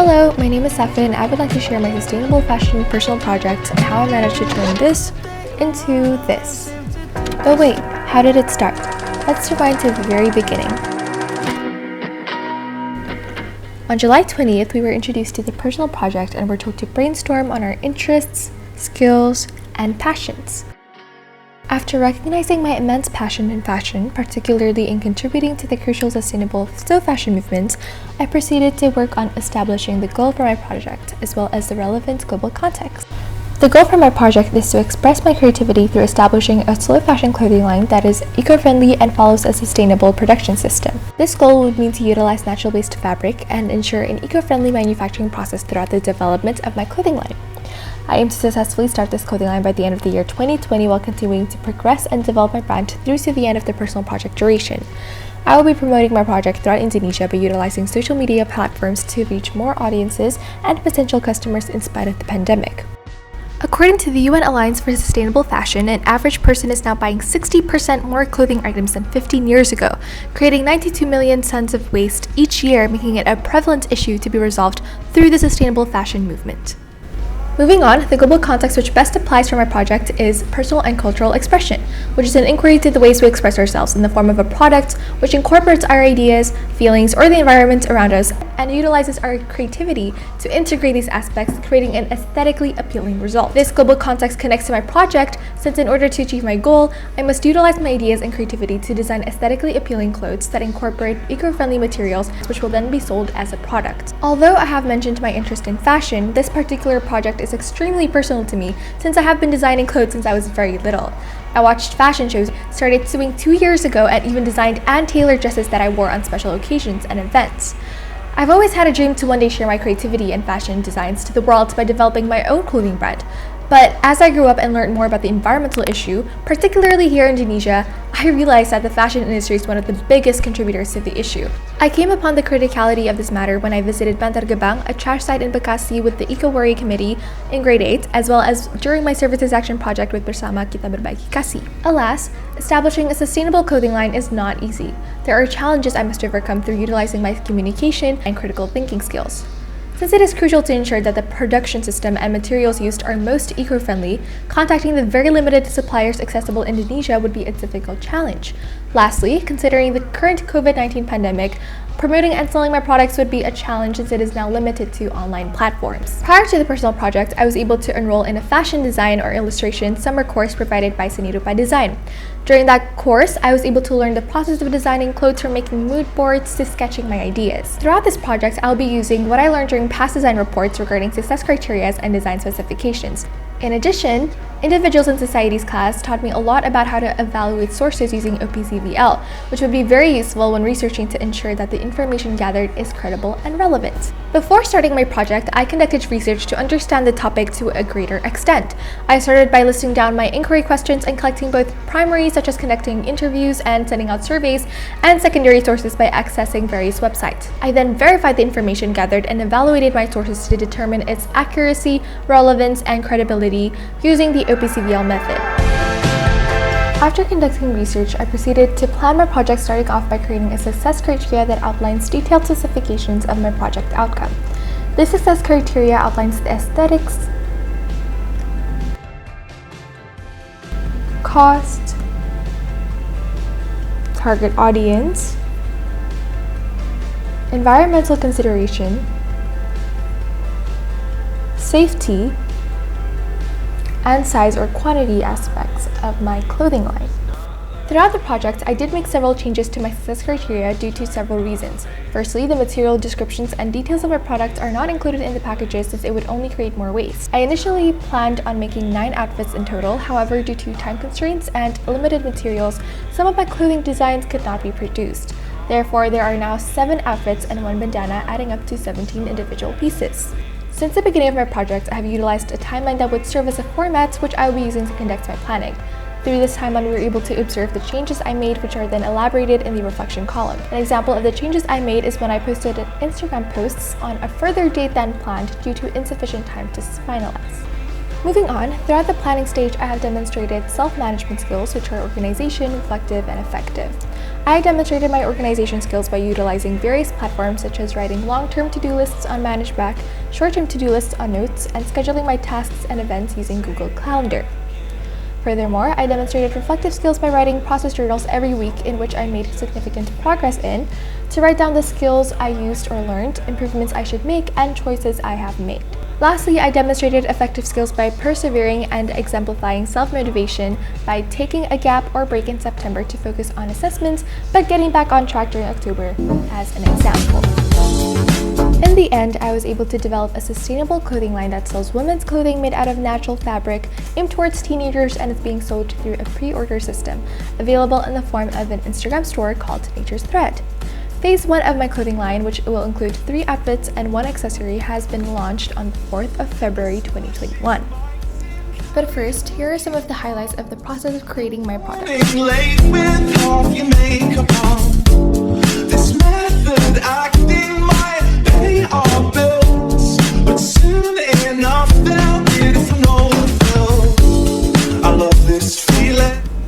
Hello, my name is Safya and I would like to share my sustainable fashion personal project and how I managed to turn this into this. But wait, how did it start? Let's rewind to the very beginning. On July 20th, we were introduced to the personal project and were told to brainstorm on our interests, skills, and passions. After recognizing my immense passion in fashion, particularly in contributing to the crucial sustainable slow fashion movement, I proceeded to work on establishing the goal for my project, as well as the relevant global context. The goal for my project is to express my creativity through establishing a slow fashion clothing line that is eco-friendly and follows a sustainable production system. This goal would mean to utilize natural-based fabric and ensure an eco-friendly manufacturing process throughout the development of my clothing line. I aim to successfully start this clothing line by the end of the year 2020 while continuing to progress and develop my brand through to the end of the personal project duration. I will be promoting my project throughout Indonesia by utilizing social media platforms to reach more audiences and potential customers in spite of the pandemic. According to the UN Alliance for Sustainable Fashion, an average person is now buying 60% more clothing items than 15 years ago, creating 92 million tons of waste each year, making it a prevalent issue to be resolved through the sustainable fashion movement. Moving on, the global context which best applies for my project is personal and cultural expression, which is an inquiry to the ways we express ourselves in the form of a product which incorporates our ideas, feelings, or the environment around us and utilizes our creativity to integrate these aspects, creating an aesthetically appealing result. This global context connects to my project since in order to achieve my goal, I must utilize my ideas and creativity to design aesthetically appealing clothes that incorporate eco-friendly materials which will then be sold as a product. Although I have mentioned my interest in fashion, this particular project is extremely personal to me since I have been designing clothes since I was very little. I watched fashion shows, started sewing 2 years ago, and even designed and tailored dresses that I wore on special occasions and events. I've always had a dream to one day share my creativity and fashion designs to the world by developing my own clothing brand. But as I grew up and learned more about the environmental issue, particularly here in Indonesia, I realized that the fashion industry is one of the biggest contributors to the issue. I came upon the criticality of this matter when I visited Bantar Gebang, a trash site in Bekasi with the Eco Worry Committee in grade 8, as well as during my Services Action project with Bersama Kita Berbagi Kasih. Alas, establishing a sustainable clothing line is not easy. There are challenges I must overcome through utilizing my communication and critical thinking skills. Since it is crucial to ensure that the production system and materials used are most eco-friendly, contacting the very limited suppliers accessible in Indonesia would be a difficult challenge. Lastly, considering the current COVID-19 pandemic, promoting and selling my products would be a challenge since it is now limited to online platforms. Prior to the personal project, I was able to enroll in a fashion design or illustration summer course provided by Seni Rupa Design. During that course, I was able to learn the process of designing clothes from making mood boards to sketching my ideas. Throughout this project, I'll be using what I learned during past design reports regarding success criteria and design specifications. In addition, Individuals in Societies class taught me a lot about how to evaluate sources using OPCVL, which would be very useful when researching to ensure that the information gathered is credible and relevant. Before starting my project, I conducted research to understand the topic to a greater extent. I started by listing down my inquiry questions and collecting both primary, such as conducting interviews and sending out surveys, and secondary sources by accessing various websites. I then verified the information gathered and evaluated my sources to determine its accuracy, relevance, and credibility using the OPCVL method. After conducting research, I proceeded to plan my project, starting off by creating a success criteria that outlines detailed specifications of my project outcome. This success criteria outlines the aesthetics, cost, target audience, environmental consideration, safety, and size or quantity aspects of my clothing line. Throughout the project, I did make several changes to my success criteria due to several reasons. Firstly, the material descriptions and details of my product are not included in the packages since it would only create more waste. I initially planned on making 9 outfits in total, however, due to time constraints and limited materials, some of my clothing designs could not be produced. Therefore, there are now 7 outfits and 1 bandana, adding up to 17 individual pieces. Since the beginning of my project, I have utilized a timeline that would serve as a format which I will be using to conduct my planning. Through this timeline, we were able to observe the changes I made, which are then elaborated in the reflection column. An example of the changes I made is when I posted Instagram posts on a further date than planned due to insufficient time to finalize. Moving on, throughout the planning stage, I have demonstrated self-management skills which are organization, reflective, and effective. I demonstrated my organization skills by utilizing various platforms such as writing long-term to-do lists on ManageBack, short-term to-do lists on Notes, and scheduling my tasks and events using Google Calendar. Furthermore, I demonstrated reflective skills by writing process journals every week in which I made significant progress in, to write down the skills I used or learned, improvements I should make, and choices I have made. Lastly, I demonstrated effective skills by persevering and exemplifying self-motivation by taking a gap or break in September to focus on assessments, but getting back on track during October as an example. In the end, I was able to develop a sustainable clothing line that sells women's clothing made out of natural fabric aimed towards teenagers, and is being sold through a pre-order system, available in the form of an Instagram store called Nature's Thread. Phase 1 of my clothing line, which will include 3 outfits and 1 accessory, has been launched on the 4th of February 2021. But first, here are some of the highlights of the process of creating my product.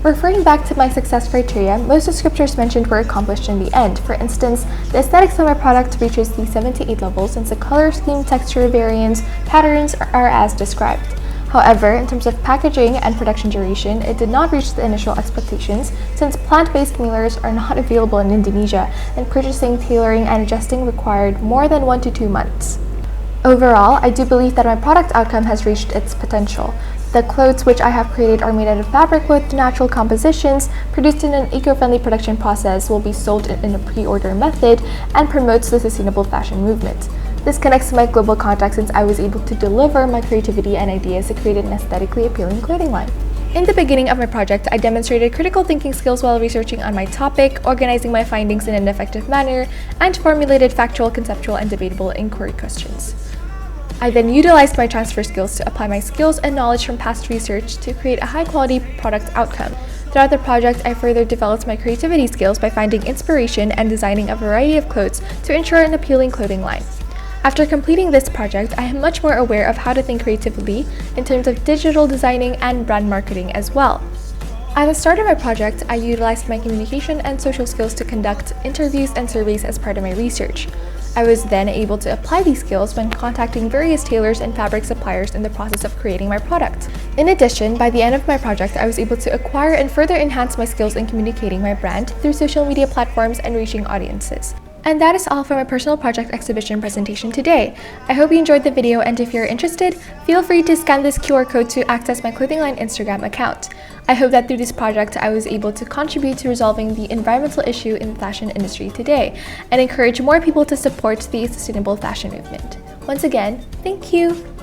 Referring back to my success criteria, most descriptors mentioned were accomplished in the end. For instance, the aesthetics of my product reaches the 7 to 8 levels since the color scheme, texture, variants, patterns are as described. However, in terms of packaging and production duration, it did not reach the initial expectations since plant-based mailers are not available in Indonesia, and purchasing, tailoring, and adjusting required more than 1 to 2 months. Overall, I do believe that my product outcome has reached its potential. The clothes which I have created are made out of fabric with natural compositions, produced in an eco-friendly production process, will be sold in a pre-order method, and promotes the sustainable fashion movement. This connects to my global contact since I was able to deliver my creativity and ideas to create an aesthetically appealing clothing line. In the beginning of my project, I demonstrated critical thinking skills while researching on my topic, organizing my findings in an effective manner, and formulated factual, conceptual, and debatable inquiry questions. I then utilized my transfer skills to apply my skills and knowledge from past research to create a high-quality product outcome. Throughout the project, I further developed my creativity skills by finding inspiration and designing a variety of clothes to ensure an appealing clothing line. After completing this project, I am much more aware of how to think creatively in terms of digital designing and brand marketing as well. At the start of my project, I utilized my communication and social skills to conduct interviews and surveys as part of my research. I was then able to apply these skills when contacting various tailors and fabric suppliers in the process of creating my product. In addition, by the end of my project, I was able to acquire and further enhance my skills in communicating my brand through social media platforms and reaching audiences. And that is all for my personal project exhibition presentation today. I hope you enjoyed the video, and if you're interested, feel free to scan this QR code to access my clothing line Instagram account. I hope that through this project, I was able to contribute to resolving the environmental issue in the fashion industry today, and encourage more people to support the sustainable fashion movement. Once again, thank you!